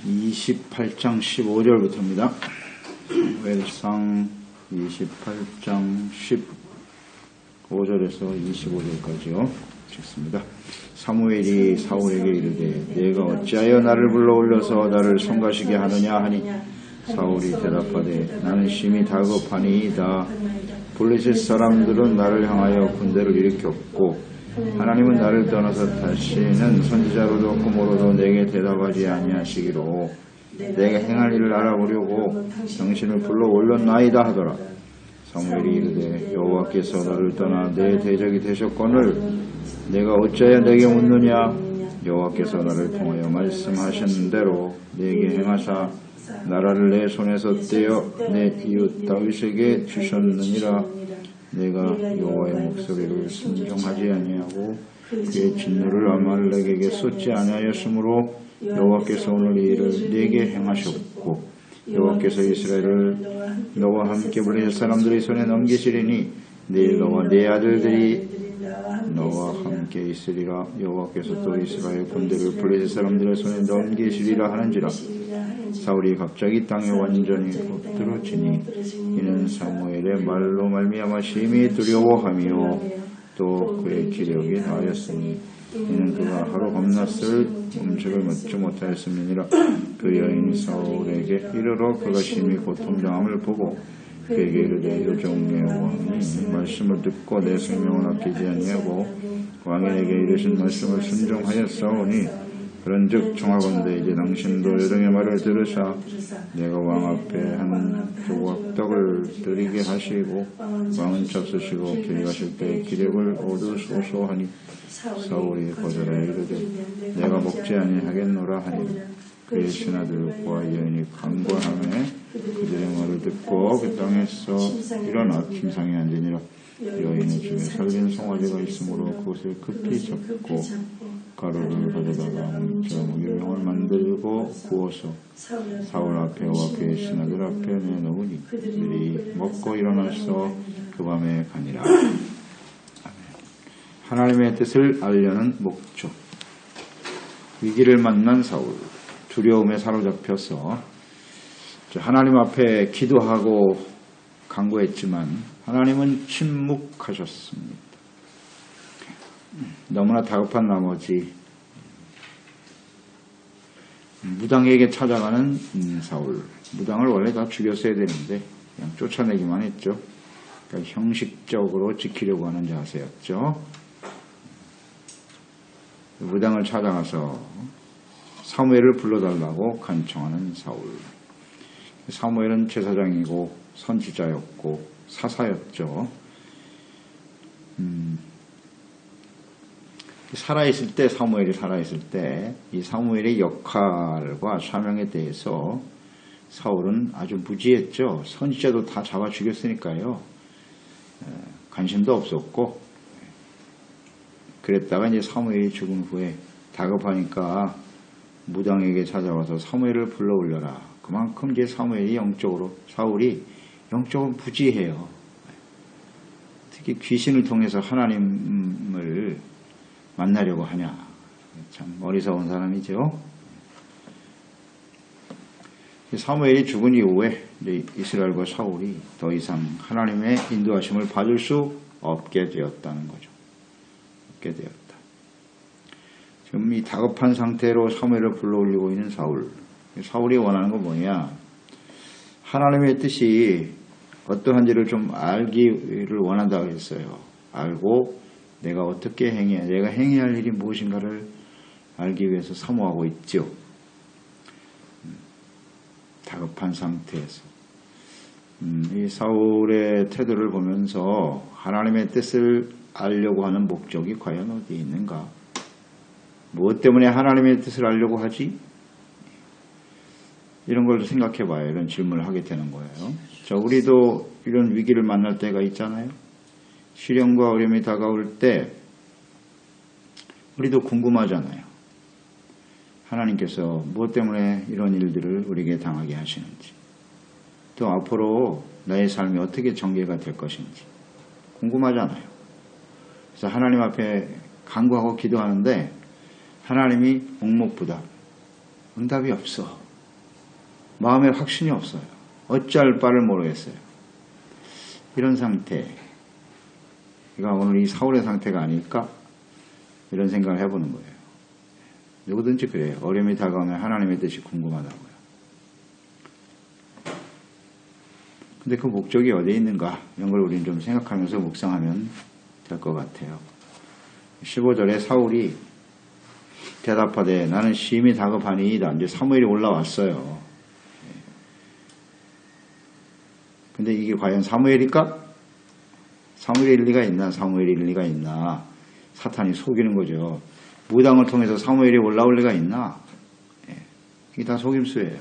28장 15절부터입니다. 사무엘상 28장 15절에서 25절까지요. 읽습니다. 사무엘이 사울에게 이르되 내가 어찌하여 나를 불러올려서 나를 성가시게 하느냐 하니 사울이 대답하되 나는 심히 다급하니이다. 블레셋 사람들은 나를 향하여 군대를 일으켰고 하나님은 나를 떠나서 다시는 선지자로도 고모로도 내게 대답하지 아니하시기로 내가 행할 일을 알아보려고 당신을 불러 올렸나이다 하더라. 사무엘이 이르되 여호와께서 너를 떠나 내 대적이 되셨거늘 내가 어찌하여 내게 묻느냐. 여호와께서 나를 통하여 말씀하신 대로 내게 행하사 나라를 내 손에서 떼어 내 이웃 다윗에게 주셨느니라. 내가 여호와의 목소리를 순종하지 아니하고 그의 진노를 아말렉에게 쏟지 아니하였으므로 여호와께서 오늘 이 일을 내게 행하셨고 여호와께서 이스라엘을 너와 함께 블레셋 사람들의 손에 넘기시리니 내일 너와 네 아들들이 너와 함께 있으리라. 여호와께서 또 이스라엘 군대를 블레셋 사람들의 손에 넘기시리라 하는지라. 사울이 갑자기 땅에 완전히 엎드러지니 이는 사무엘의 말로 말미암아 심히 두려워하며 또 그의 기력이 나았으니 이는 그가 하루 밤낮을 음식을 먹지 못하였음이니라. 그 여인이 사울에게 이르러 그가 심히 고통당함을 보고 그에게 이르되 요정의 왕이 말씀을 듣고 내 생명을 아끼지 아니하고 왕이 내게 이르신 말씀을 순종하였사오니 그런즉 청하건대 이제 당신도 요정의 말을 들으사 내가 왕 앞에 한 조각 떡을 드리게 하시고 왕은 잡수시고 길이 가실 때 기력을 얻으소서 하니 사울이 거절하여 이르되 내가 먹지 아니하겠노라 하니 그의 신하들과 여인이 간과하며 그들의 말을 듣고 그 땅에서 일어나 침상에 앉으니라. 여인의 집에 살린 송아지가 있으므로 그것을 급히 잡고 가루를 가져다가 무기명을 만들고 구워서 사울 앞에와 그의 신하들 앞에 내놓으니 그들이 먹고 일어나서 그 밤에 가니라. 하나님의 뜻을 알려는 목적. 위기를 만난 사울, 두려움에 사로잡혀서 하나님 앞에 기도하고 간구했지만 하나님은 침묵하셨습니다. 너무나 다급한 나머지 무당에게 찾아가는 사울. 무당을 원래 다 죽였어야 되는데 그냥 쫓아내기만 했죠. 그러니까 형식적으로 지키려고 하는 자세였죠. 무당을 찾아가서 사무엘을 불러달라고 간청하는 사울. 사무엘은 제사장이고 선지자였고 사사였죠. 살아있을 때, 사무엘이 살아있을 때 이 사무엘의 역할과 사명에 대해서 사울은 아주 무지했죠. 선지자도 다 잡아 죽였으니까요. 관심도 없었고 그랬다가 이제 사무엘이 죽은 후에 다급하니까 무당에게 찾아와서 사무엘을 불러 올려라. 그만큼 이제 사무엘이 사울이 영적으로 무지해요. 특히 귀신을 통해서 하나님을 만나려고 하냐. 참 어리석은 사람이죠. 사무엘이 죽은 이후에 이스라엘과 사울이 더 이상 하나님의 인도하심을 받을 수 없게 되었다는 거죠. 없게 되었다. 지금 이 다급한 상태로 사무엘을 불러올리고 있는 사울. 사울이 원하는 건 뭐냐? 하나님의 뜻이 어떠한지를 좀 알기를 원한다고 했어요. 알고 내가 어떻게 내가 행해야 할 일이 무엇인가를 알기 위해서 사모하고 있죠. 다급한 상태에서. 이 사울의 태도를 보면서 하나님의 뜻을 알려고 하는 목적이 과연 어디에 있는가? 무엇 때문에 하나님의 뜻을 알려고 하지? 이런 걸 생각해 봐요. 이런 질문을 하게 되는 거예요. 자, 우리도 이런 위기를 만날 때가 있잖아요. 시련과 어려움이 다가올 때 우리도 궁금하잖아요. 하나님께서 무엇 때문에 이런 일들을 우리에게 당하게 하시는지, 또 앞으로 나의 삶이 어떻게 전개가 될 것인지 궁금하잖아요. 그래서 하나님 앞에 간구하고 기도하는데 하나님이 묵묵부답, 응답이 없어. 마음에 확신이 없어요. 어찌할 바를 모르겠어요. 이런 상태, 이거 오늘 이 사울의 상태가 아닐까? 이런 생각을 해보는 거예요. 누구든지 그래요. 어려움이 다가오면 하나님의 뜻이 궁금하다고요. 근데 그 목적이 어디에 있는가? 이런 걸 우리는 좀 생각하면서 묵상하면 될 것 같아요. 15절에 사울이 대답하되 나는 심히 다급하니이다. 이제 사무엘이 올라왔어요. 근데 이게 과연 사무엘일까? 사무엘의 일리가 있나? 사무엘의 일리가 있나? 사탄이 속이는 거죠. 무당을 통해서 사무엘이 올라올 리가 있나? 이게 다 속임수예요.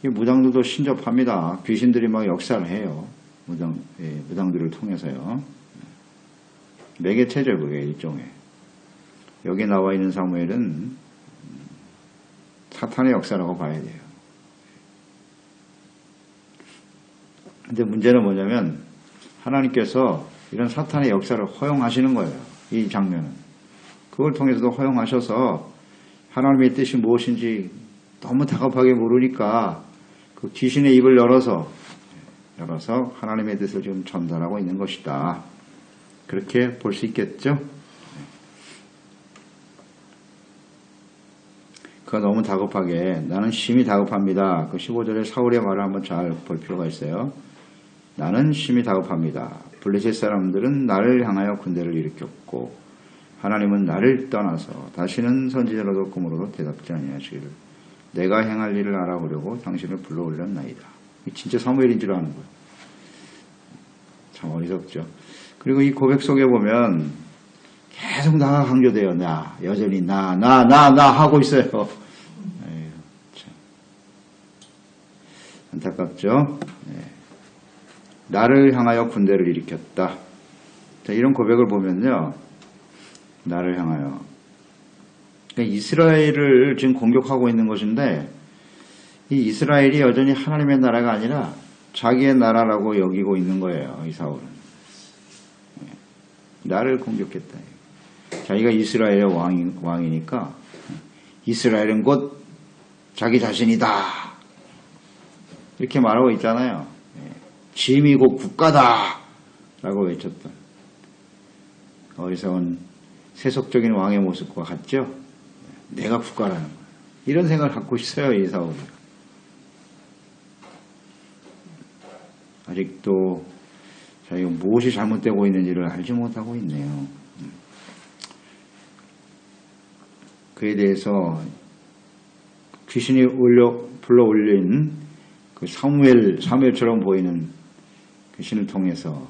이 무당들도 신접합니다. 귀신들이 막 역사를 해요. 무당들을 통해서요. 매개체죠, 그게 일종의. 여기 나와 있는 사무엘은 사탄의 역사라고 봐야 돼요. 근데 문제는 뭐냐면 하나님께서 이런 사탄의 역사를 허용하시는 거예요. 이 장면은. 그걸 통해서도 허용하셔서 하나님의 뜻이 무엇인지 너무 다급하게 모르니까 그 귀신의 입을 열어서 하나님의 뜻을 지금 전달하고 있는 것이다. 그렇게 볼 수 있겠죠? 그가 너무 다급하게 나는 심히 다급합니다. 그 15절에 사울의 말을 한번 잘 볼 필요가 있어요. 나는 심히 다급합니다. 블레셋 사람들은 나를 향하여 군대를 일으켰고 하나님은 나를 떠나서 다시는 선지자로도 꿈으로도 대답지 아니하시기를 내가 행할 일을 알아보려고 당신을 불러올렸나이다. 진짜 사무엘인 줄 아는 거예요. 참 어리석죠. 그리고 이 고백 속에 보면 계속 나가 강조돼요. 나 여전히 나 하고 있어요. 에휴, 참. 안타깝죠. 네. 나를 향하여 군대를 일으켰다. 자, 이런 고백을 보면요. 나를 향하여. 그러니까 이스라엘을 지금 공격하고 있는 것인데 이 이스라엘이 여전히 하나님의 나라가 아니라 자기의 나라라고 여기고 있는 거예요. 이 사울은. 나를 공격했다. 자기가 이스라엘의 왕이니까 이스라엘은 곧 자기 자신이다. 이렇게 말하고 있잖아요. 짐이 곧 국가다. 라고 외쳤던 어리석은 세속적인 왕의 모습과 같죠? 내가 국가라는 거예요. 이런 생각을 갖고 있어요. 이 사울이. 아직도 자기가 무엇이 잘못되고 있는지를 알지 못하고 있네요. 그에 대해서 귀신이 불러 올린 그 사무엘처럼 보이는 귀신을 통해서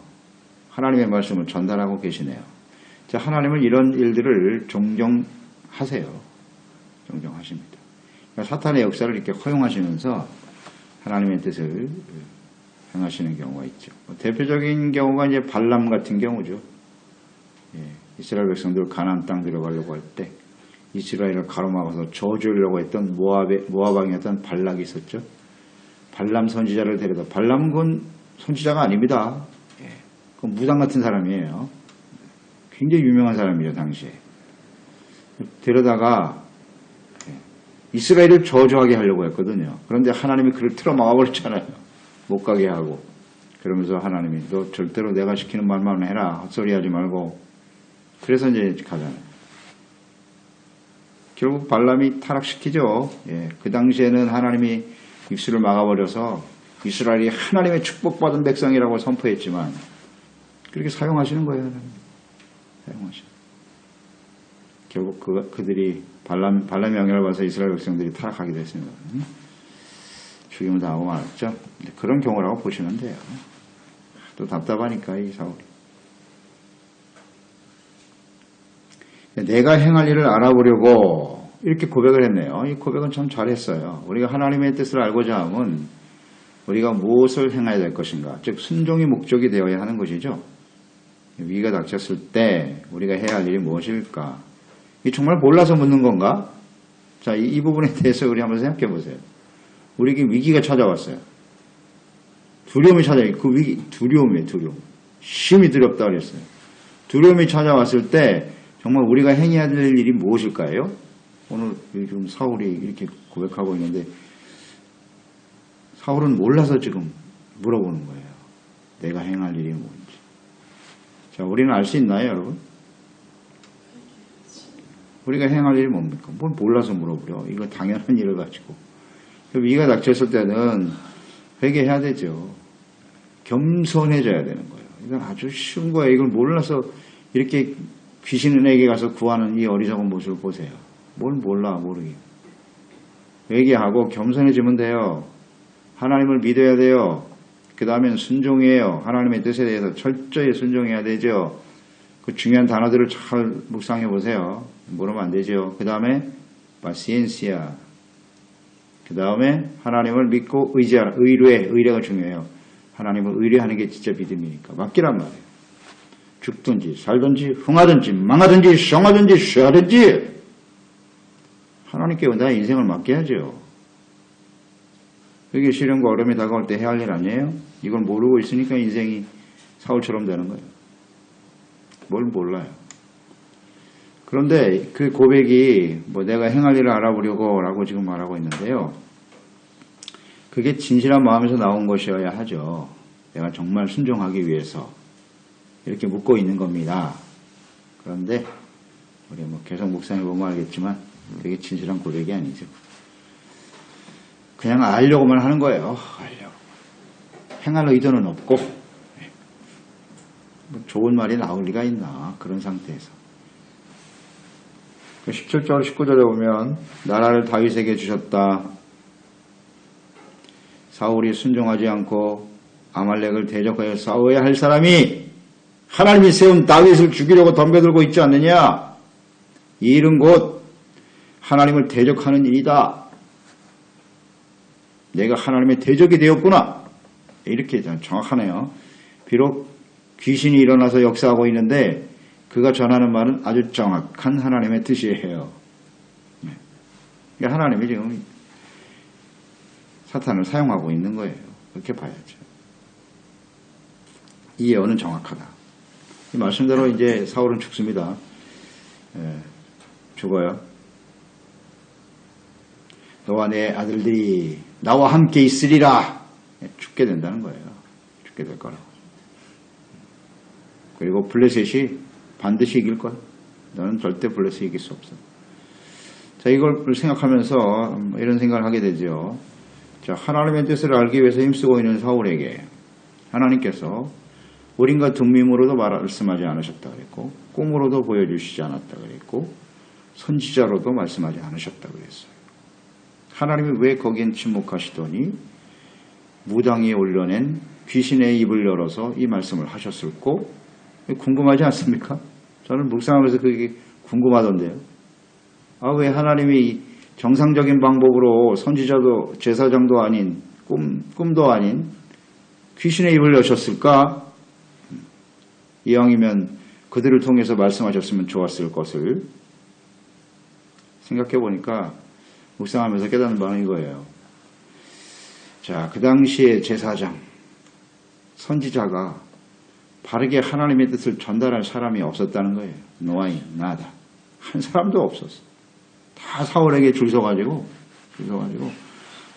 하나님의 말씀을 전달하고 계시네요. 자, 하나님은 이런 일들을 종종하세요. 종종하십니다. 그러니까 사탄의 역사를 이렇게 허용하시면서 하나님의 뜻을 행하시는 경우가 있죠. 대표적인 경우가 이제 발람 같은 경우죠. 이스라엘 백성들 가나안 땅 들어가려고 할 때 이스라엘을 가로막아서 저주하려고 했던 모압왕이었던 발락이 있었죠. 발람 선지자를 데려다 발람은 그건 선지자가 아닙니다. 그건 무당 같은 사람이에요. 굉장히 유명한 사람이죠, 당시에. 데려다가 이스라엘을 저주하게 하려고 했거든요. 그런데 하나님이 그를 틀어 막아버렸잖아요. 못 가게 하고. 그러면서 하나님이 너 절대로 내가 시키는 말만 해라. 헛소리 하지 말고. 그래서 이제 가잖아요. 결국 발람이 타락시키죠. 그 당시에는 하나님이 입술을 막아버려서 이스라엘이 하나님의 축복받은 백성이라고 선포했지만 그렇게 사용하시는 거예요. 하나님. 사용하시는. 결국 그들이 발람의 영향을 받아서 이스라엘 백성들이 타락하게 됐습니다. 죽임을 당하고 말았죠. 그런 경우라고 보시면 돼요. 또 답답하니까 이 사울이. 내가 행할 일을 알아보려고 이렇게 고백을 했네요. 이 고백은 참 잘했어요. 우리가 하나님의 뜻을 알고자 하면 우리가 무엇을 행해야 될 것인가. 즉 순종이 목적이 되어야 하는 것이죠. 위기가 닥쳤을 때 우리가 해야 할 일이 무엇일까. 이 정말 몰라서 묻는 건가? 자, 이 부분에 대해서 우리 한번 생각해 보세요. 우리에게 위기가 찾아왔어요. 두려움이 찾아와요. 그 위기, 두려움이에요, 두려움. 심히 두렵다 그랬어요. 두려움이 찾아왔을 때 정말 우리가 행해야 될 일이 무엇일까요? 오늘 지금 사울이 이렇게 고백하고 있는데 사울은 몰라서 지금 물어보는 거예요. 내가 행할 일이 뭔지. 자, 우리는 알 수 있나요, 여러분? 우리가 행할 일이 뭡니까? 뭘 몰라서 물어보려. 이거 당연한 일을 가지고. 위기가 닥쳤을 때는 회개해야 되죠. 겸손해져야 되는 거예요. 이건 아주 쉬운 거예요. 이걸 몰라서 이렇게 귀신에게 가서 구하는 이 어리석은 모습을 보세요. 뭘 몰라, 모르게. 회개하고 겸손해지면 돼요. 하나님을 믿어야 돼요. 그 다음엔 순종이에요. 하나님의 뜻에 대해서 철저히 순종해야 되죠. 그 중요한 단어들을 잘 묵상해 보세요. 모르면 안 되죠. 그 다음에 paciencia. 그 다음에 하나님을 믿고 의지하라. 의뢰가 중요해요. 하나님을 의뢰하는 게 진짜 믿음이니까. 맡기란 말이에요. 죽든지 살든지 흥하든지 망하든지 성하든지 쉬하든지 하나님께 나의 인생을 맡겨야죠. 그게 시련과 어려움이 다가올 때 해야 할 일 아니에요? 이걸 모르고 있으니까 인생이 사울처럼 되는 거예요. 뭘 몰라요. 그런데 그 고백이 내가 행할 일을 알아보려고 라고 지금 말하고 있는데요. 그게 진실한 마음에서 나온 것이어야 하죠. 내가 정말 순종하기 위해서 이렇게 묻고 있는 겁니다. 그런데 우리 계속 묵상해 보면 알겠지만 그게 진실한 고백이 아니죠. 그냥 알려고만 하는 거예요. 알려고. 행할 의도는 없고 좋은 말이 나올 리가 있나 그런 상태에서. 17절 19절에 보면 나라를 다윗에게 주셨다. 사울이 순종하지 않고 아말렉을 대적하여 싸워야 할 사람이 하나님이 세운 다윗을 죽이려고 덤벼들고 있지 않느냐. 이 일은 곧 하나님을 대적하는 일이다. 내가 하나님의 대적이 되었구나. 이렇게 정확하네요. 비록 귀신이 일어나서 역사하고 있는데 그가 전하는 말은 아주 정확한 하나님의 뜻이에요. 그러니까 하나님이 지금 사탄을 사용하고 있는 거예요. 그렇게 봐야죠. 이 예언은 정확하다. 이 말씀대로 이제 사울은 죽습니다. 죽어요. 너와 내 아들들이 나와 함께 있으리라. 죽게 된다는 거예요. 죽게 될 거라고. 그리고 블레셋이 반드시 이길 거야. 너는 절대 블레셋이 이길 수 없어. 자, 이걸 생각하면서 이런 생각을 하게 되죠. 자, 하나님의 뜻을 알기 위해서 힘쓰고 있는 사울에게 하나님께서 우린과 둠밈으로도 말씀하지 않으셨다 그랬고 꿈으로도 보여주시지 않았다 그랬고 선지자로도 말씀하지 않으셨다 그랬어요. 하나님이 왜 거기엔 침묵하시더니 무당이 올려낸 귀신의 입을 열어서 이 말씀을 하셨을고 궁금하지 않습니까? 저는 묵상하면서 그게 궁금하던데요. 왜 하나님이 정상적인 방법으로 선지자도 제사장도 아닌 꿈도 아닌 귀신의 입을 여셨을까? 이왕이면 그들을 통해서 말씀하셨으면 좋았을 것을 생각해 보니까 묵상하면서 깨닫는 바는 이거예요. 자, 그 당시에 제사장, 선지자가 바르게 하나님의 뜻을 전달할 사람이 없었다는 거예요. 노아인, 나다. 한 사람도 없었어. 다 사울에게 줄 서가지고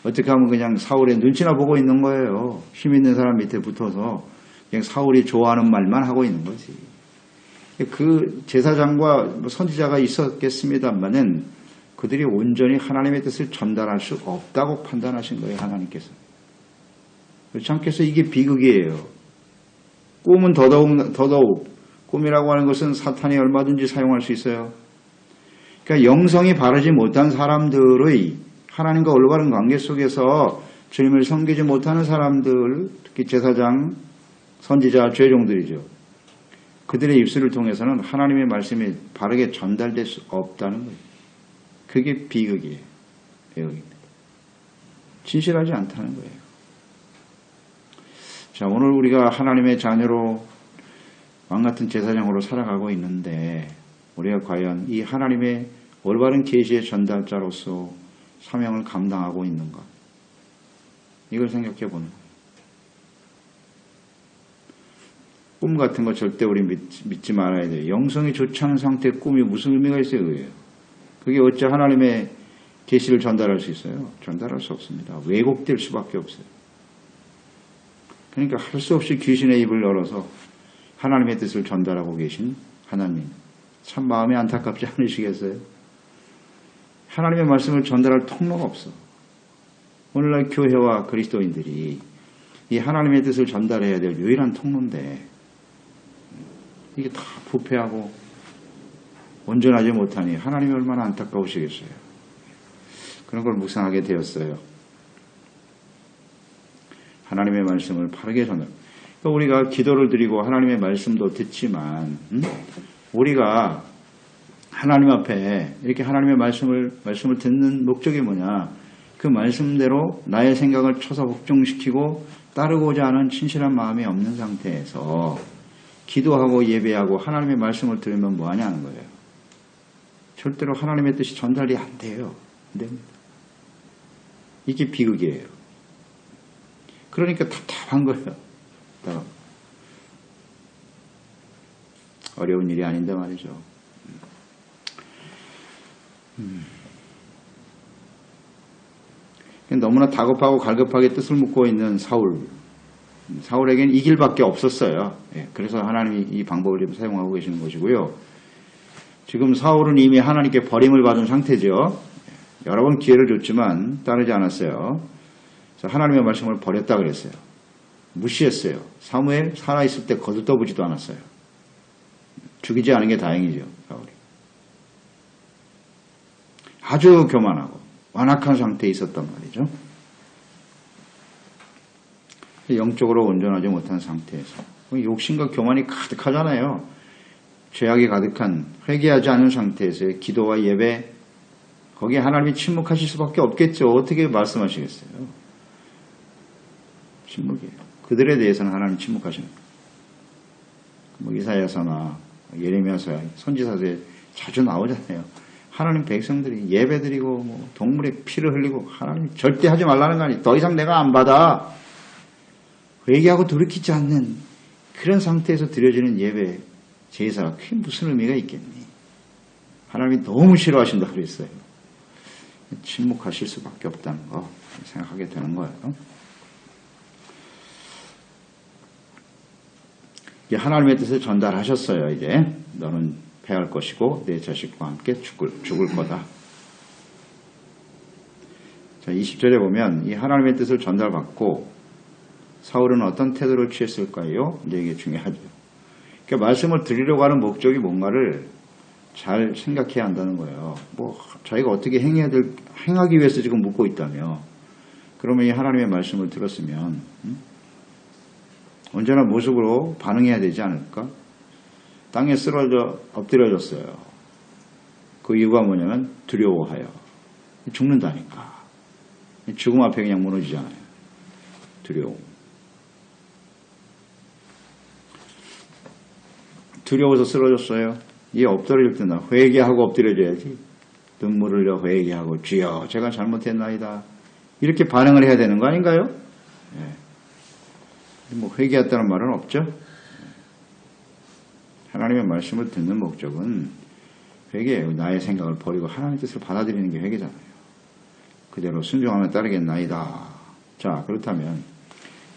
어떻게 하면 그냥 사울의 눈치나 보고 있는 거예요. 힘 있는 사람 밑에 붙어서 그냥 사울이 좋아하는 말만 하고 있는 거지. 그 제사장과 선지자가 있었겠습니다만은 그들이 온전히 하나님의 뜻을 전달할 수 없다고 판단하신 거예요. 하나님께서. 그렇지 않겠어요? 이게 비극이에요. 꿈은 더더욱 꿈이라고 하는 것은 사탄이 얼마든지 사용할 수 있어요. 그러니까 영성이 바르지 못한 사람들의 하나님과 올바른 관계 속에서 주님을 섬기지 못하는 사람들, 특히 제사장, 선지자, 죄종들이죠. 그들의 입술을 통해서는 하나님의 말씀이 바르게 전달될 수 없다는 거예요. 그게 비극이에요. 비극입니다. 진실하지 않다는 거예요. 자, 오늘 우리가 하나님의 자녀로 왕같은 제사장으로 살아가고 있는데 우리가 과연 이 하나님의 올바른 계시의 전달자로서 사명을 감당하고 있는가? 이걸 생각해 보는 거예요. 꿈 같은 거 절대 우리 믿지 말아야 돼요. 영성이 좋지 않은 상태의 꿈이 무슨 의미가 있어요? 그게 어째 하나님의 계시를 전달할 수 있어요? 전달할 수 없습니다. 왜곡될 수밖에 없어요. 그러니까 할 수 없이 귀신의 입을 열어서 하나님의 뜻을 전달하고 계신 하나님. 참 마음이 안타깝지 않으시겠어요? 하나님의 말씀을 전달할 통로가 없어. 오늘날 교회와 그리스도인들이 이 하나님의 뜻을 전달해야 될 유일한 통로인데 이게 다 부패하고 온전하지 못하니 하나님이 얼마나 안타까우시겠어요. 그런 걸 묵상하게 되었어요. 하나님의 말씀을 바르게 전달. 그러니까 우리가 기도를 드리고 하나님의 말씀도 듣지만 우리가 하나님 앞에 이렇게 하나님의 말씀을 듣는 목적이 뭐냐? 그 말씀대로 나의 생각을 쳐서 복종시키고 따르고자 하는 진실한 마음이 없는 상태에서 기도하고 예배하고 하나님의 말씀을 들으면 뭐 하냐는 거예요. 절대로 하나님의 뜻이 전달이 안 돼요. 안 됩니다. 이게 비극이에요. 그러니까 답답한 거예요. 어려운 일이 아닌데 말이죠. 너무나 다급하고 갈급하게 뜻을 묻고 있는 사울에게는 이 길밖에 없었어요. 그래서 하나님이 이 방법을 좀 사용하고 계시는 것이고요. 지금 사울은 이미 하나님께 버림을 받은 상태죠. 여러 번 기회를 줬지만 따르지 않았어요. 그래서 하나님의 말씀을 버렸다 그랬어요. 무시했어요. 사무엘 살아있을 때 거들떠보지도 않았어요. 죽이지 않은 게 다행이죠. 사울이. 아주 교만하고 완악한 상태에 있었단 말이죠. 영적으로 온전하지 못한 상태에서 욕심과 교만이 가득하잖아요. 죄악이 가득한 회개하지 않은 상태에서의 기도와 예배, 거기에 하나님이 침묵하실 수밖에 없겠죠. 어떻게 말씀하시겠어요? 침묵이에요. 그들에 대해서는 하나님 침묵하시는 거예요. 이사야서나 예레미야서, 선지서에 자주 나오잖아요. 하나님 백성들이 예배드리고 동물의 피를 흘리고 하나님 절대 하지 말라는 거 아니에요. 더 이상 내가 안 받아. 회개하고 돌이키지 않는 그런 상태에서 드려지는 예배, 제사가 그게 무슨 의미가 있겠니? 하나님이 너무 싫어하신다고 그랬어요. 침묵하실 수밖에 없다는 거 생각하게 되는 거예요. 이제 하나님의 뜻을 전달하셨어요. 이제 너는 패할 것이고 내 자식과 함께 죽을 거다. 자, 20절에 보면 이 하나님의 뜻을 전달받고 사울은 어떤 태도를 취했을까요? 이제 이게 중요하죠. 그러니까 말씀을 드리려고 하는 목적이 뭔가를 잘 생각해야 한다는 거예요. 자기가 어떻게 행하기 위해서 지금 묻고 있다며. 그러면 이 하나님의 말씀을 들었으면 언제나 모습으로 반응해야 되지 않을까? 땅에 엎드려졌어요. 그 이유가 뭐냐면 두려워하여. 죽는다니까. 죽음 앞에 그냥 무너지잖아요. 두려움. 두려워서 쓰러졌어요. 이 엎드려질 때나 회개하고 엎드려져야지. 눈물을 흘려 회개하고 주여 제가 잘못했나이다. 이렇게 반응을 해야 되는 거 아닌가요? 회개했다는 말은 없죠. 하나님의 말씀을 듣는 목적은 회개예요. 나의 생각을 버리고 하나님의 뜻을 받아들이는 게 회개잖아요. 그대로 순종하면 따르겠나이다. 자, 그렇다면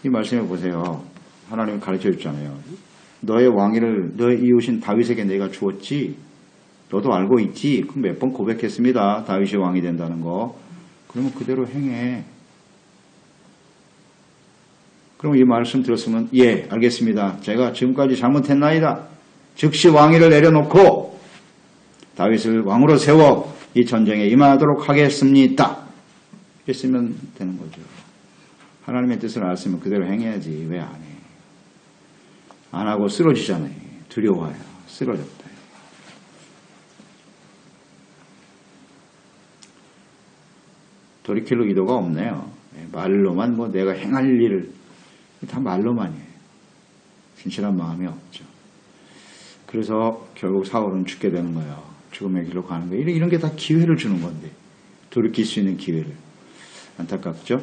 이 말씀해 보세요. 하나님이 가르쳐 줬잖아요. 너의 왕위를 너의 이웃인 다윗에게 내가 주었지. 너도 알고 있지. 그럼 몇 번 고백했습니다. 다윗이 왕이 된다는 거. 그러면 그대로 행해. 그럼 이 말씀 들었으면 예, 알겠습니다. 제가 지금까지 잘못했나이다. 즉시 왕위를 내려놓고 다윗을 왕으로 세워 이 전쟁에 임하도록 하겠습니다. 이렇게 쓰면 되는 거죠. 하나님의 뜻을 알았으면 그대로 행해야지. 왜 안 해? 안 하고 쓰러지잖아요. 두려워요. 쓰러졌다. 돌이킬 의도가 없네요. 말로만 내가 행할 일을 다 말로만이에요. 진실한 마음이 없죠. 그래서 결국 사울은 죽게 되는 거예요. 죽음의 길로 가는 거예요. 이런 게 다 기회를 주는 건데 돌이킬 수 있는 기회를. 안타깝죠.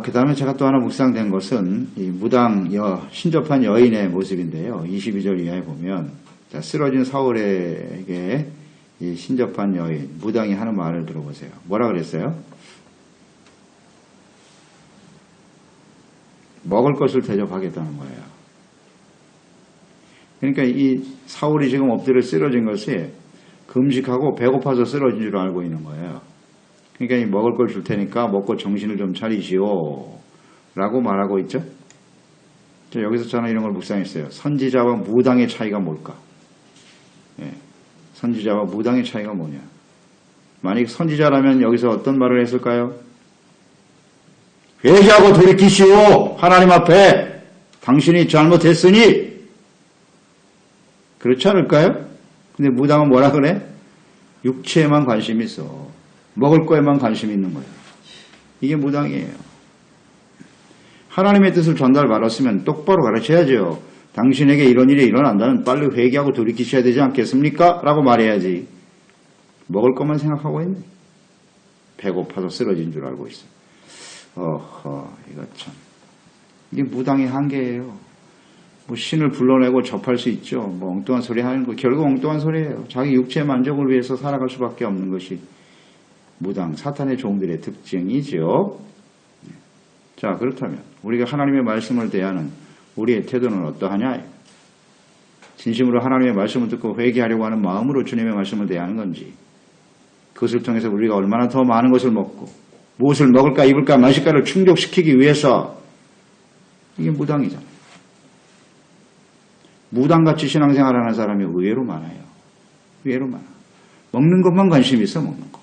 그 다음에 제가 또 하나 묵상된 것은 이 무당 신접한 여인의 모습인데요. 22절 이하에 보면 쓰러진 사울에게 이 신접한 여인 무당이 하는 말을 들어보세요. 뭐라 그랬어요? 먹을 것을 대접하겠다는 거예요. 그러니까 이 사울이 지금 엎드려 쓰러진 것이 금식하고 배고파서 쓰러진 줄 알고 있는 거예요. 그러니까 이 먹을 걸 줄 테니까 먹고 정신을 좀 차리시오 라고 말하고 있죠. 여기서 저는 이런 걸 묵상했어요. 선지자와 무당의 차이가 뭘까? 예. 선지자와 무당의 차이가 뭐냐? 만약 선지자라면 여기서 어떤 말을 했을까요? 회개하고 돌이키시오 하나님 앞에 당신이 잘못했으니. 그렇지 않을까요? 근데 무당은 뭐라 그래? 육체에만 관심이 있어. 먹을 거에만 관심이 있는 거예요. 이게 무당이에요. 하나님의 뜻을 전달받았으면 똑바로 가르쳐야죠. 당신에게 이런 일이 일어난다면 빨리 회개하고 돌이키셔야 되지 않겠습니까? 라고 말해야지. 먹을 것만 생각하고 있네. 배고파서 쓰러진 줄 알고 있어. 이거 참. 이게 무당의 한계예요. 뭐 신을 불러내고 접할 수 있죠. 뭐 엉뚱한 소리 하는 거 결국 엉뚱한 소리예요. 자기 육체의 만족을 위해서 살아갈 수밖에 없는 것이 무당, 사탄의 종들의 특징이죠. 자, 그렇다면 우리가 하나님의 말씀을 대하는 우리의 태도는 어떠하냐? 진심으로 하나님의 말씀을 듣고 회개하려고 하는 마음으로 주님의 말씀을 대하는 건지, 그것을 통해서 우리가 얼마나 더 많은 것을 먹고 무엇을 먹을까 입을까 마실까를 충족시키기 위해서, 이게 무당이잖아요. 무당같이 신앙생활하는 사람이 의외로 많아요. 의외로 많아. 먹는 것만 관심이 있어. 먹는 거.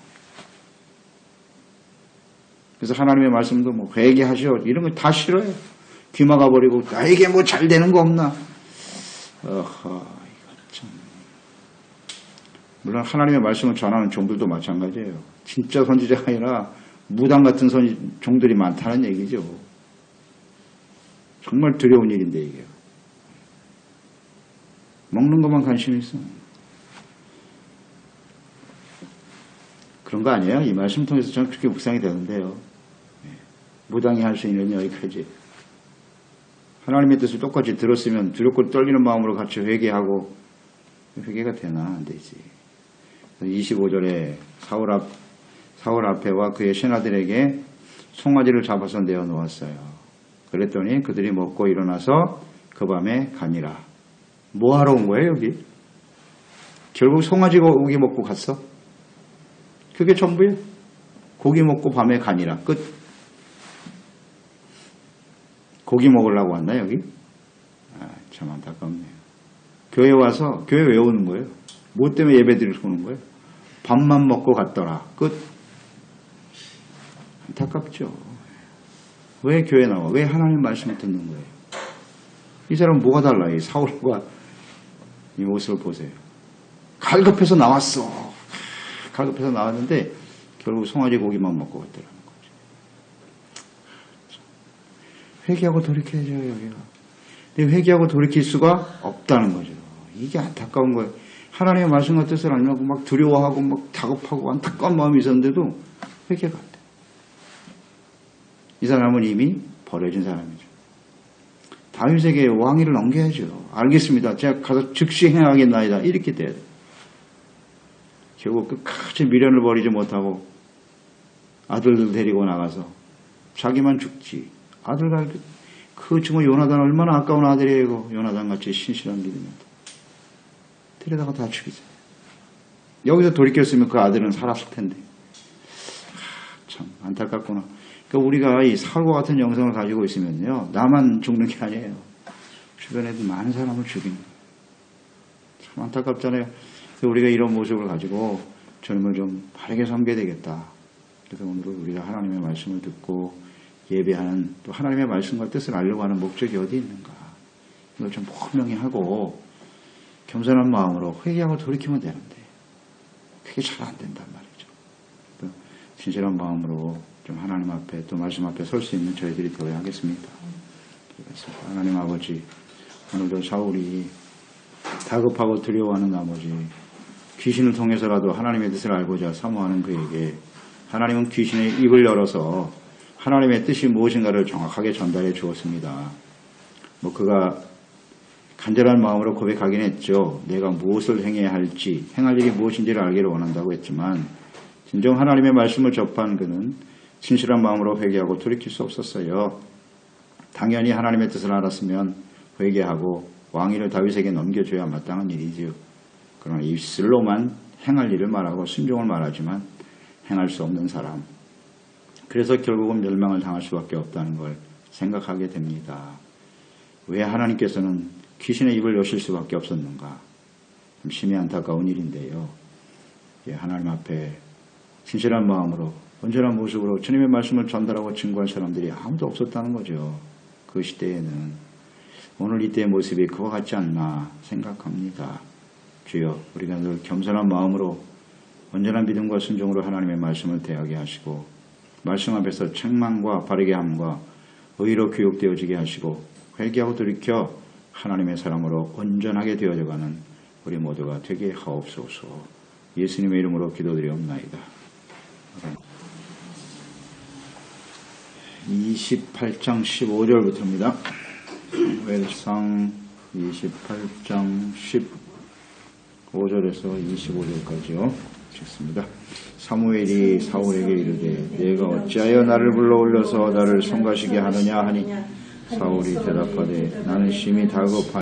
그래서 하나님의 말씀도 뭐 회개하시오 이런 거 다 싫어요. 귀 막아버리고 나에게 뭐 잘 되는 거 없나. 이거 참. 물론 하나님의 말씀을 전하는 종들도 마찬가지예요. 진짜 선지자가 아니라 무당 같은 종들이 많다는 얘기죠. 정말 두려운 일인데 이게. 먹는 것만 관심이 있어. 그런 거 아니에요? 이 말씀 통해서 저는 그렇게 묵상이 되는데요. 무당이 할 수 있는 여기까지. 하나님의 뜻을 똑같이 들었으면 두렵고 떨리는 마음으로 같이 회개하고, 회개가 되나? 안 되지. 25절에 사울 앞에와 그의 신하들에게 송아지를 잡아서 내어놓았어요. 그랬더니 그들이 먹고 일어나서 그 밤에 가니라. 뭐 하러 온 거예요, 여기? 결국 송아지 고기 먹고 갔어? 그게 전부예요. 고기 먹고 밤에 가니라. 끝. 고기 먹으려고 왔나, 여기? 참 안타깝네요. 교회 와서, 교회 왜 오는 거예요? 뭐 때문에 예배 드리러 오는 거예요? 밥만 먹고 갔더라. 끝. 안타깝죠. 왜 교회 나와? 왜 하나님 말씀을 듣는 거예요? 이 사람은 뭐가 달라? 이 사울과 이 모습을 보세요. 갈급해서 나왔어. 갈급해서 나왔는데 결국 송아지 고기만 먹고 갔더라는 거죠. 회개하고 돌이켜야죠, 여기가. 근데 회개하고 돌이킬 수가 없다는 거죠. 이게 안타까운 거예요. 하나님의 말씀과 뜻을 알면 막 두려워하고 막 다급하고 안타까운 마음이 있었는데도 회개가 안 돼. 이 사람은 이미 버려진 사람이죠. 다윗에게 왕위를 넘겨야죠. 알겠습니다. 제가 가서 즉시 행하겠나이다. 이렇게 돼야 돼요. 결국 끝까지 미련을 버리지 못하고 아들들 데리고 나가서 자기만 죽지. 아들과 그 친구 요나단 얼마나 아까운 아들이에요. 요나단같이 신실한 믿음이다. 데려다가 다 죽이잖아요. 여기서 돌이켰으면 그 아들은 살았을 텐데. 참 안타깝구나. 그러니까 우리가 이 사울과 같은 영성을 가지고 있으면요, 나만 죽는 게 아니에요. 주변에도 많은 사람을 죽이는 거예요. 참 안타깝잖아요. 우리가 이런 모습을 가지고 주님을 좀 바르게 섬겨야 되겠다. 그래서 오늘 우리가 하나님의 말씀을 듣고 예배하는, 또 하나님의 말씀과 뜻을 알려고 하는 목적이 어디 있는가, 이걸 좀 분명히 하고 겸손한 마음으로 회개하고 돌이키면 되는데 그게 잘 안 된단 말이죠. 진실한 마음으로 좀 하나님 앞에 또 말씀 앞에 설 수 있는 저희들이 되어야 하겠습니다. 그래서 하나님 아버지, 오늘도 사울이 다급하고 두려워하는 나머지 귀신을 통해서라도 하나님의 뜻을 알고자 사모하는 그에게 하나님은 귀신의 입을 열어서 하나님의 뜻이 무엇인가를 정확하게 전달해 주었습니다. 뭐 그가 간절한 마음으로 고백하긴 했죠. 내가 무엇을 행해야 할지, 행할 일이 무엇인지를 알기를 원한다고 했지만 진정 하나님의 말씀을 접한 그는 진실한 마음으로 회개하고 돌이킬 수 없었어요. 당연히 하나님의 뜻을 알았으면 회개하고 왕위를 다윗에게 넘겨줘야 마땅한 일이지요. 그러나 입술로만 행할 일을 말하고 순종을 말하지만 행할 수 없는 사람, 그래서 결국은 멸망을 당할 수밖에 없다는 걸 생각하게 됩니다. 왜 하나님께서는 귀신의 입을 여실 수밖에 없었는가? 좀 심히 안타까운 일인데요. 하나님 앞에 진실한 마음으로 온전한 모습으로 주님의 말씀을 전달하고 증거할 사람들이 아무도 없었다는 거죠. 그 시대에는. 오늘 이때의 모습이 그와 같지 않나 생각합니다. 주여, 우리가 늘 겸손한 마음으로 온전한 믿음과 순종으로 하나님의 말씀을 대하게 하시고 말씀 앞에서 책망과 바르게 함과 의로 교육되어지게 하시고 회개하고 돌이켜 하나님의 사람으로 온전하게 되어져가는 우리 모두가 되게 하옵소서. 예수님의 이름으로 기도드리옵나이다. 28장 15절부터입니다. 웰상 28장 15절에서 25절까지요. 읽습니다. 사무엘이 사울에게 이르되 내가 어찌하여 나를 불러올려서 나를 성가시게 하느냐 하니 사울이 대답하되 나는 심히 다급하니